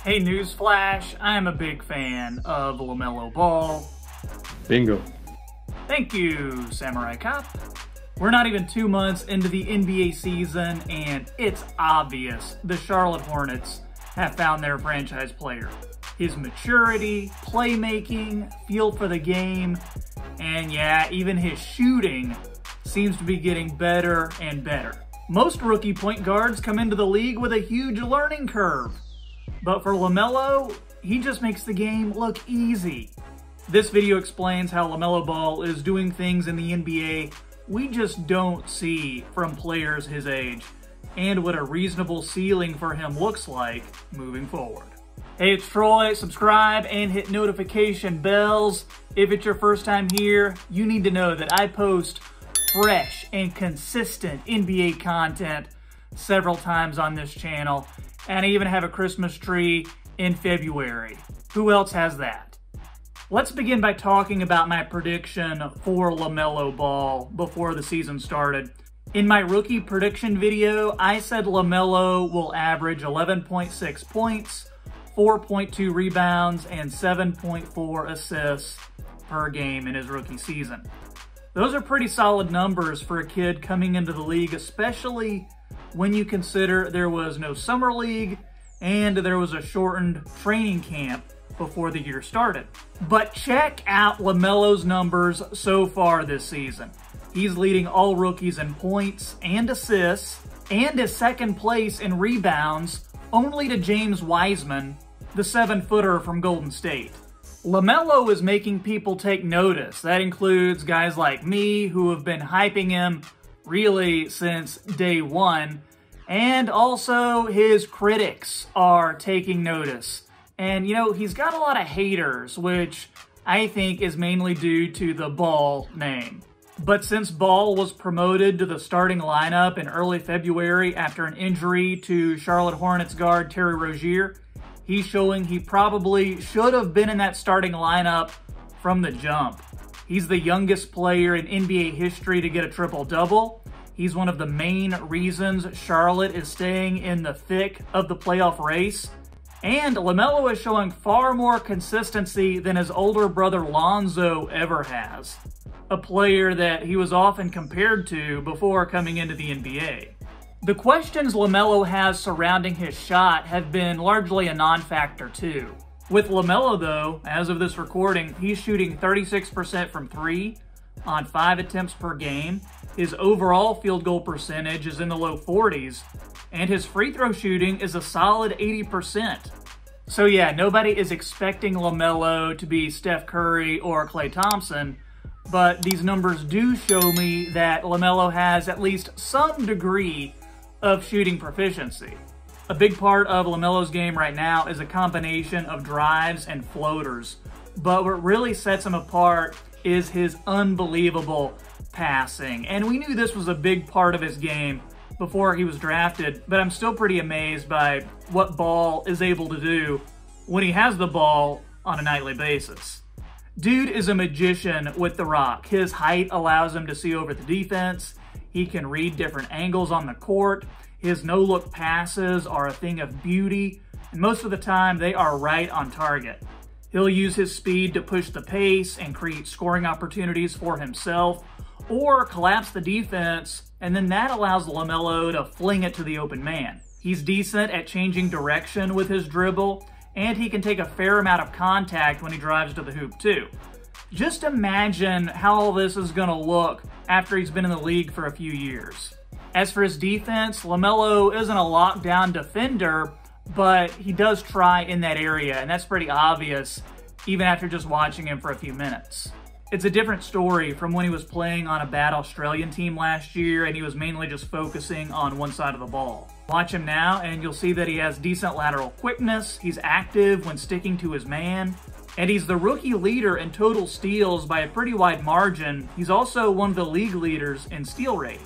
Hey, newsflash, I'm a big fan of LaMelo Ball. Bingo. Thank you, Samurai Cop. We're not even 2 months into the NBA season, and it's obvious the Charlotte Hornets have found their franchise player. His maturity, playmaking, feel for the game, and yeah, even his shooting seems to be getting better and better. Most rookie point guards come into the league with a huge learning curve, but for LaMelo, he just makes the game look easy. This video explains how LaMelo Ball is doing things in the NBA we just don't see from players his age, and what a reasonable ceiling for him looks like moving forward. Hey, it's Troy. Subscribe and hit notification bells. If it's your first time here, you need to know that I post fresh and consistent NBA content several times on this channel, and I even have a Christmas tree in February. Who else has that? Let's begin by talking about my prediction for LaMelo Ball before the season started. In my rookie prediction video, I said LaMelo will average 11.6 points, 4.2 rebounds, and 7.4 assists per game in his rookie season. Those are pretty solid numbers for a kid coming into the league, especially when you consider there was no summer league and there was a shortened training camp before the year started. But check out LaMelo's numbers so far this season. He's leading all rookies in points and assists, and is second place in rebounds, only to James Wiseman, the 7-footer from Golden State. LaMelo is making people take notice. That includes guys like me who have been hyping him really since day one, and also his critics are taking notice. And, you know, he's got a lot of haters, which I think is mainly due to the Ball name. But since Ball was promoted to the starting lineup in early February after an injury to Charlotte Hornets guard Terry Rozier, he's showing he probably should have been in that starting lineup from the jump. He's the youngest player in NBA history to get a triple-double. He's one of the main reasons Charlotte is staying in the thick of the playoff race. And LaMelo is showing far more consistency than his older brother Lonzo ever has, a player that he was often compared to before coming into the NBA. The questions LaMelo has surrounding his shot have been largely a non-factor too. With LaMelo though, as of this recording, he's shooting 36% from 3 on 5 attempts per game. His overall field goal percentage is in the low 40s, and his free throw shooting is a solid 80%. So yeah, nobody is expecting LaMelo to be Steph Curry or Klay Thompson, but these numbers do show me that LaMelo has at least some degree of shooting proficiency. A big part of LaMelo's game right now is a combination of drives and floaters, but what really sets him apart is his unbelievable passing. And we knew this was a big part of his game before he was drafted, but I'm still pretty amazed by what Ball is able to do when he has the ball on a nightly basis. Dude is a magician with the rock. His height allows him to see over the defense. He can read different angles on the court. His no-look passes are a thing of beauty, and most of the time they are right on target. He'll use his speed to push the pace and create scoring opportunities for himself, or collapse the defense, and then that allows LaMelo to fling it to the open man. He's decent at changing direction with his dribble, and he can take a fair amount of contact when he drives to the hoop too. Just imagine how all this is going to look after he's been in the league for a few years. As for his defense, LaMelo isn't a lockdown defender, but he does try in that area, and that's pretty obvious even after just watching him for a few minutes. It's a different story from when he was playing on a bad Australian team last year and he was mainly just focusing on one side of the ball. Watch him now and you'll see that he has decent lateral quickness, he's active when sticking to his man, and he's the rookie leader in total steals by a pretty wide margin. He's also one of the league leaders in steal rate.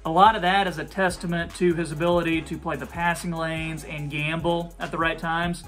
A lot of that is a testament to his ability to play the passing lanes and gamble at the right times.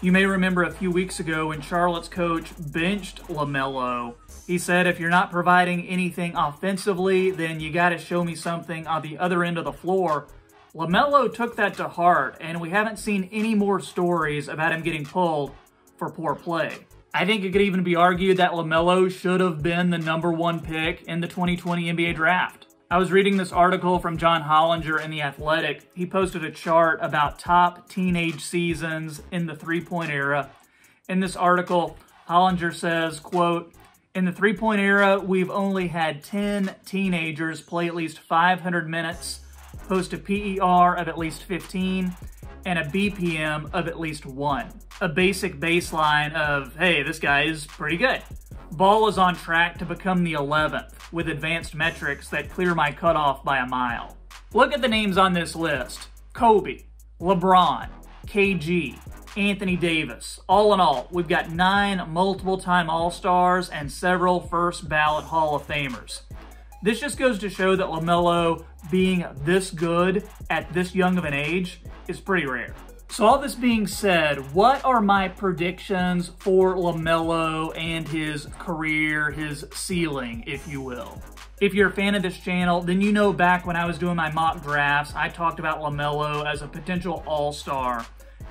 You may remember a few weeks ago when Charlotte's coach benched LaMelo. He said, if you're not providing anything offensively, then you got to show me something on the other end of the floor. LaMelo took that to heart, and we haven't seen any more stories about him getting pulled for poor play. I think it could even be argued that LaMelo should have been the #1 pick in the 2020 NBA draft. I was reading this article from John Hollinger in The Athletic. He posted a chart about top teenage seasons in the three-point era. In this article, Hollinger says, quote, "In the three-point era, we've only had 10 teenagers play at least 500 minutes, post a PER of at least 15, and a BPM of at least 1. A basic baseline of, hey, this guy is pretty good. Ball is on track to become the 11th, with advanced metrics that clear my cutoff by a mile." Look at the names on this list. Kobe, LeBron, KG, Anthony Davis. All in all, we've got 9 multiple-time All-Stars and several first-ballot Hall of Famers. This just goes to show that LaMelo being this good at this young of an age is pretty rare. So all this being said, what are my predictions for LaMelo and his career, his ceiling, if you will? If you're a fan of this channel, then you know back when I was doing my mock drafts, I talked about LaMelo as a potential all-star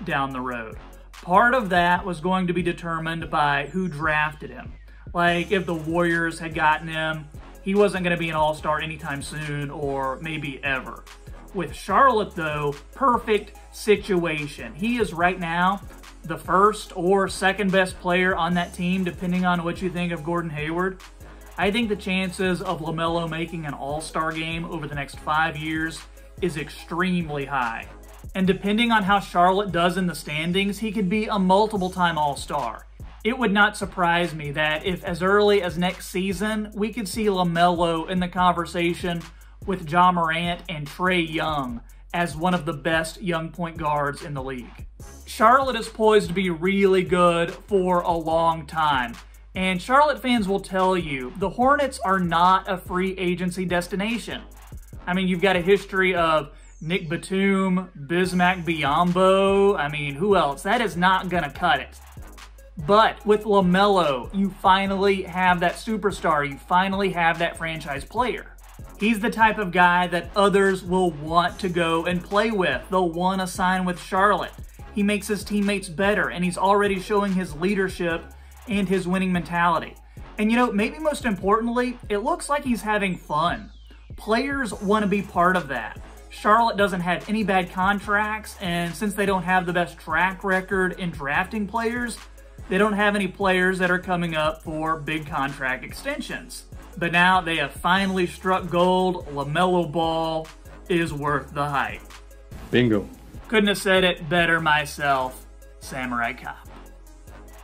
down the road. Part of that was going to be determined by who drafted him. Like if the Warriors had gotten him, he wasn't going to be an all-star anytime soon or maybe ever. With Charlotte, though, perfect situation. He is right now the first or second best player on that team, depending on what you think of Gordon Hayward. I think the chances of LaMelo making an all-star game over the next 5 years is extremely high. And depending on how Charlotte does in the standings, he could be a multiple-time all-star. It would not surprise me that if as early as next season, we could see LaMelo in the conversation with Ja Morant and Trae Young as one of the best young point guards in the league. Charlotte is poised to be really good for a long time. And Charlotte fans will tell you, the Hornets are not a free agency destination. I mean, you've got a history of Nick Batum, Bismack Biyombo. I mean, who else? That is not gonna cut it. But with LaMelo, you finally have that superstar. You finally have that franchise player. He's the type of guy that others will want to go and play with. They'll want to sign with Charlotte. He makes his teammates better, and he's already showing his leadership and his winning mentality. And you know, maybe most importantly, it looks like he's having fun. Players want to be part of that. Charlotte doesn't have any bad contracts, and since they don't have the best track record in drafting players, they don't have any players that are coming up for big contract extensions. But now they have finally struck gold. LaMelo Ball is worth the hype. Bingo. Couldn't have said it better myself, Samurai Cop.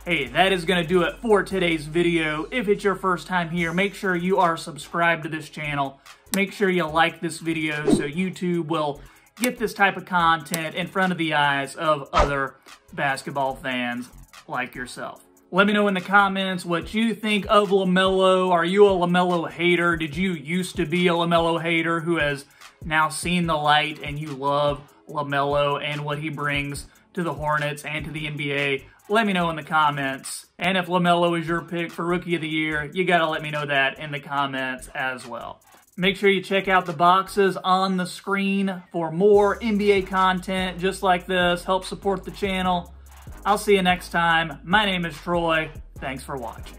Hey, that is going to do it for today's video. If it's your first time here, make sure you are subscribed to this channel. Make sure you like this video so YouTube will get this type of content in front of the eyes of other basketball fans like yourself. Let me know in the comments what you think of LaMelo. Are you a LaMelo hater? Did you used to be a LaMelo hater who has now seen the light and you love LaMelo and what he brings to the Hornets and to the NBA? Let me know in the comments. And if LaMelo is your pick for Rookie of the Year, you gotta let me know that in the comments as well. Make sure you check out the boxes on the screen for more NBA content just like this. Help support the channel. I'll see you next time. My name is Troy. Thanks for watching.